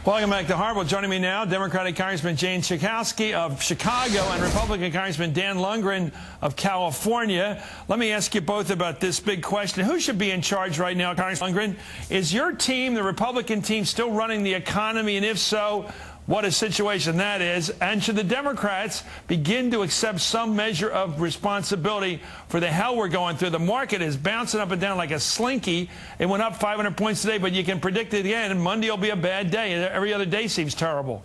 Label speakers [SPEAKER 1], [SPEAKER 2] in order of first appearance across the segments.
[SPEAKER 1] Welcome back to Hardball. Joining me now, Democratic Congressman Jane Schakowsky of Chicago and Republican Congressman Dan Lungren of California. Let me ask you both about this big question. Who should be in charge right now, Congressman Lungren? Is your team, the Republican team, still running the economy? And if so, what a situation that is. And should the Democrats begin to accept some measure of responsibility for the hell we're going through? The market is bouncing up and down like a slinky. It went up 500 points today, but you can predict it again. And Monday will be a bad day. Every other day seems terrible.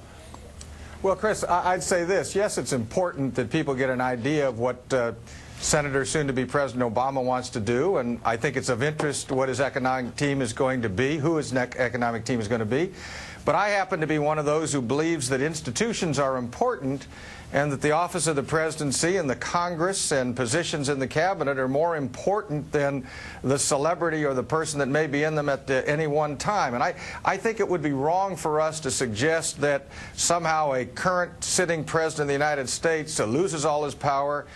[SPEAKER 2] Well, Chris, I'd say this. Yes, it's important that people get an idea of what Senator soon-to-be President Obama wants to do, and I think it's of interest what his economic team is going to be, who his economic team is going to be. But I happen to be one of those who believes that institutions are important and that the office of the presidency and the Congress and positions in the cabinet are more important than the celebrity or the person that may be in them at any one time. And I think it would be wrong for us to suggest that somehow a current sitting president of the United States loses all his power,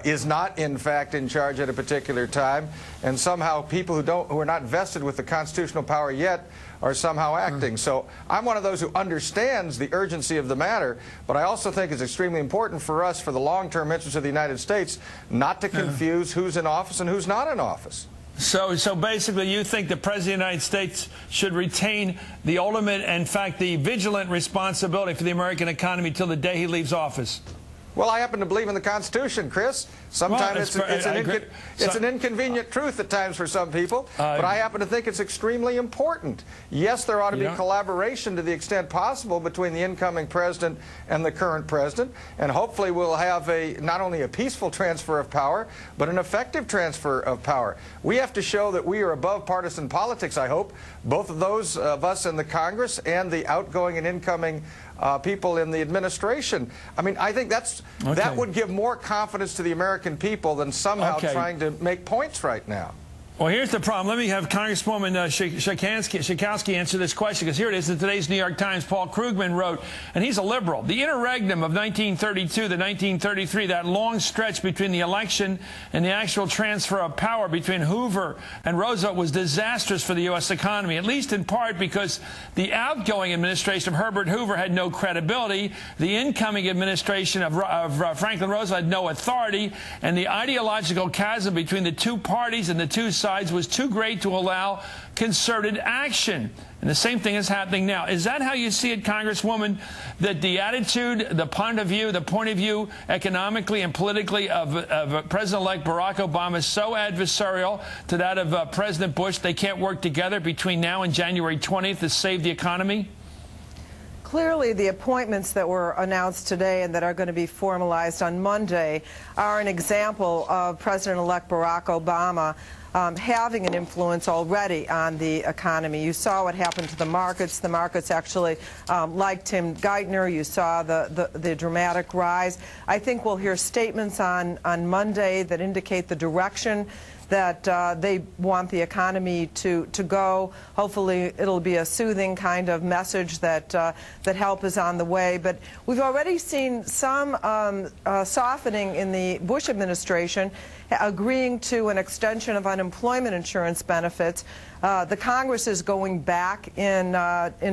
[SPEAKER 2] is not in fact in charge at a particular time, and somehow people who are not vested with the constitutional power yet are somehow acting. So I'm one of those who understands the urgency of the matter, but I also think it's extremely important for us, for the long-term interests of the United States, not to confuse who's in office and who's not in office.
[SPEAKER 1] So basically you think the President of the United States should retain the ultimate, in fact, the vigilant responsibility for the American economy till the day he leaves office?
[SPEAKER 2] Well, I happen to believe in the Constitution, Chris. Sometimes it's an inconvenient truth at times for some people, but I happen to think it's extremely important. Yes, there ought to be collaboration to the extent possible between the incoming president and the current president, and hopefully we'll have not only a peaceful transfer of power, but an effective transfer of power. We have to show that we are above partisan politics, I hope, both of those of us in the Congress and the outgoing and incoming people in the administration. I mean, I think that would give more confidence to the American people than somehow trying to make points right now.
[SPEAKER 1] Well, here's the problem. Let me have Congresswoman Schakowsky answer this question, because here it is in today's New York Times. Paul Krugman wrote, and he's a liberal, the interregnum of 1932 to 1933, that long stretch between the election and the actual transfer of power between Hoover and Roosevelt, was disastrous for the U.S. economy, at least in part because the outgoing administration of Herbert Hoover had no credibility, the incoming administration of Franklin Roosevelt had no authority, and the ideological chasm between the two parties and the two sides was too great to allow concerted action. And the same thing is happening now. Is that how you see it, Congresswoman, that the attitude, the point of view economically and politically of President-elect Barack Obama is so adversarial to that of President Bush, they can't work together between now and January 20th to save the economy?
[SPEAKER 3] Clearly, the appointments that were announced today and that are going to be formalized on Monday are an example of President-elect Barack Obama having an influence already on the economy. You saw what happened to the markets. The markets actually liked Tim Geithner. You saw the dramatic rise. I think we'll hear statements on Monday that indicate the direction that they want the economy to go. Hopefully it'll be a soothing kind of message that that help is on the way. But we've already seen some softening in the Bush administration, agreeing to an extension of unemployment insurance benefits. The Congress is going back in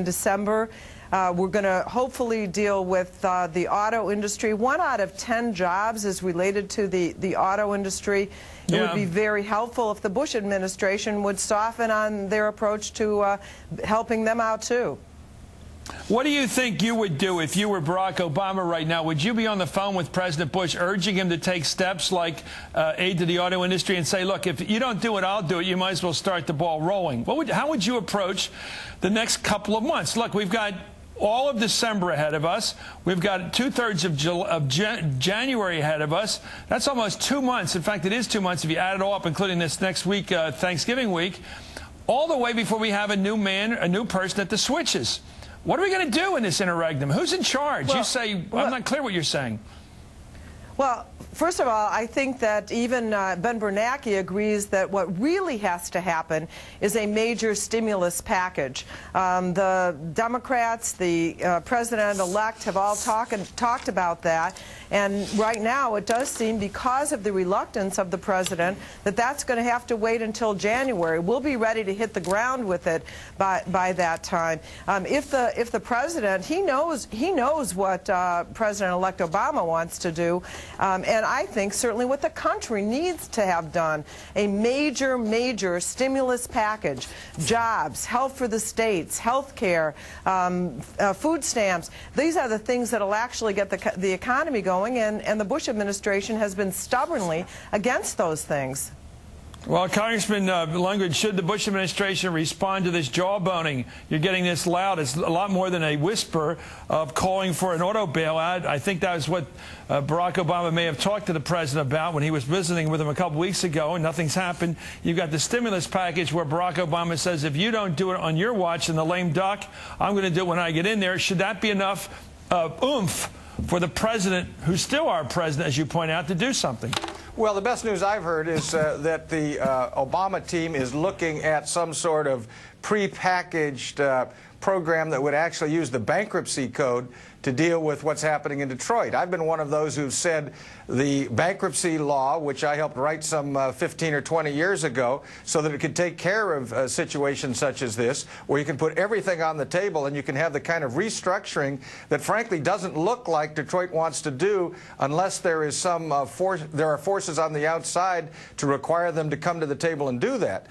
[SPEAKER 3] December. We're going to hopefully deal with the auto industry. 1 out of 10 jobs is related to the auto industry. It would be very helpful if the Bush administration would soften on their approach to helping them out, too.
[SPEAKER 1] What do you think you would do if you were Barack Obama right now? Would you be on the phone with President Bush urging him to take steps like aid to the auto industry and say, look, if you don't do it, I'll do it. You might as well start the ball rolling. How would you approach the next couple of months? Look, we've got all of December ahead of us. We've got 2/3 of January ahead of us. That's almost 2 months. In fact, it is 2 months if you add it all up, including this next week, Thanksgiving week, all the way before we have a new person at the switches. What are we going to do in this interregnum? Who's in charge? You say, I'm not clear what you're saying.
[SPEAKER 3] Well, first of all, I think that even Ben Bernanke agrees that what really has to happen is a major stimulus package. The Democrats, the president-elect have all talked about that. And right now, it does seem, because of the reluctance of the president, that that's going to have to wait until January. We'll be ready to hit the ground with it by that time. If the president, he knows what President-elect Obama wants to do, and I think certainly what the country needs to have done: a major stimulus package, jobs, health for the states, health care, food stamps. These are the things that will actually get the economy going. And the Bush administration has been stubbornly against those things.
[SPEAKER 1] Well, Congressman Lungren, should the Bush administration respond to this jawboning? You're getting this loud. It's a lot more than a whisper of calling for an auto bailout. I think that was what Barack Obama may have talked to the president about when he was visiting with him a couple weeks ago, and nothing's happened. You've got the stimulus package where Barack Obama says, if you don't do it on your watch in the lame duck, I'm going to do it when I get in there. Should that be enough oomph for the president, who's still our president, as you point out, to do something?
[SPEAKER 2] Well, the best news I've heard is that the Obama team is looking at some sort of prepackaged program that would actually use the bankruptcy code to deal with what's happening in Detroit. I've been one of those who've said the bankruptcy law, which I helped write some 15 or 20 years ago, so that it could take care of situations such as this, where you can put everything on the table and you can have the kind of restructuring that frankly doesn't look like Detroit wants to do unless there is some there are forces on the outside to require them to come to the table and do that.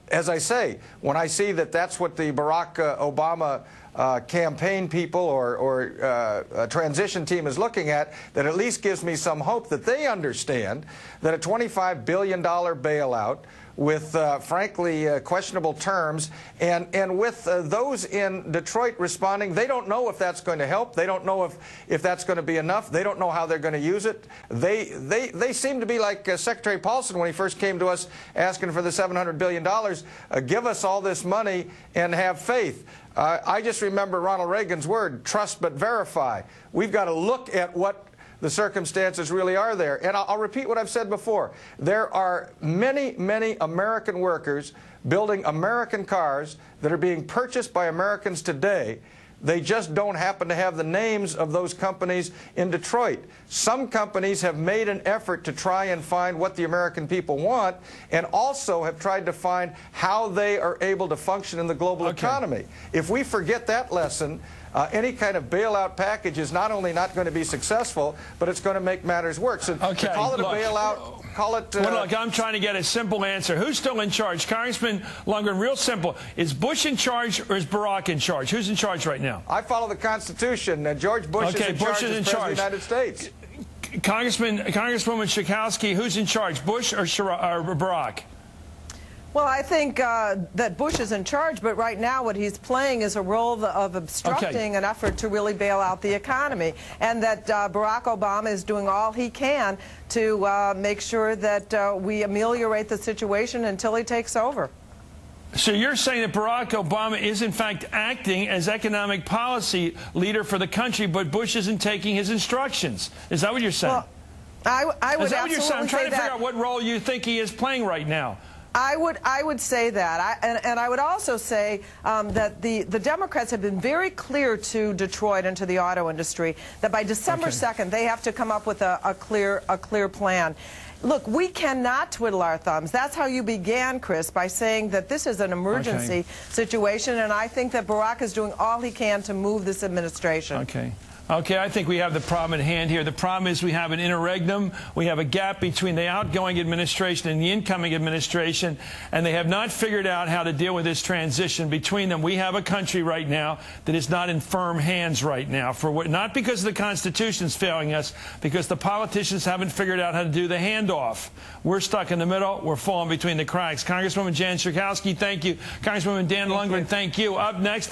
[SPEAKER 2] As I say, when I see that that's what the Barack Obama campaign people or transition team is looking at, that at least gives me some hope that they understand that a $25 billion bailout with, frankly, questionable terms, and with those in Detroit responding, they don't know if that's going to help. They don't know if that's going to be enough. They don't know how they're going to use it. They seem to be like Secretary Paulson when he first came to us asking for the $700 billion. Give us all this money and have faith. I just remember Ronald Reagan's word, trust but verify. We've got to look at what the circumstances really are there. And I'll repeat what I've said before. There are many American workers building American cars that are being purchased by Americans today. They just don't happen to have the names of those companies in Detroit. Some companies have made an effort to try and find what the American people want, and also have tried to find how they are able to function in the global economy. If we forget that lesson, any kind of bailout package is not only not going to be successful, but it's going to make matters worse. So to call it a bailout, call it...
[SPEAKER 1] well, look, I'm trying to get a simple answer. Who's still in charge? Congressman Lungren, real simple. Is Bush in charge or is Barack in charge? Who's in charge right now?
[SPEAKER 2] I follow the Constitution. George Bush is in charge as President of the United States.
[SPEAKER 1] Congresswoman Schakowsky, who's in charge, Bush or Barack?
[SPEAKER 3] Well, I think that Bush is in charge, but right now what he's playing is a role of obstructing an effort to really bail out the economy, and that Barack Obama is doing all he can to make sure that we ameliorate the situation until he takes over.
[SPEAKER 1] So you're saying that Barack Obama is in fact acting as economic policy leader for the country, but Bush isn't taking his instructions. Is that what you're saying?
[SPEAKER 3] Well, I would absolutely say that.
[SPEAKER 1] I'm trying to figure out what role you think he is playing right now.
[SPEAKER 3] I would say that, and I would also say that the Democrats have been very clear to Detroit and to the auto industry that by December 2nd they have to come up with a clear plan. Look, we cannot twiddle our thumbs. That's how you began, Chris, by saying that this is an emergency situation, and I think that Barack is doing all he can to move this administration.
[SPEAKER 1] Okay, I think we have the problem at hand here. The problem is we have an interregnum. We have a gap between the outgoing administration and the incoming administration, and they have not figured out how to deal with this transition between them. We have a country right now that is not in firm hands right now, not because the Constitution is failing us, because the politicians haven't figured out how to do the handoff. We're stuck in the middle. We're falling between the cracks. Congresswoman Jan Schakowsky, thank you. Congresswoman Dan Lungren, thank you. Up next,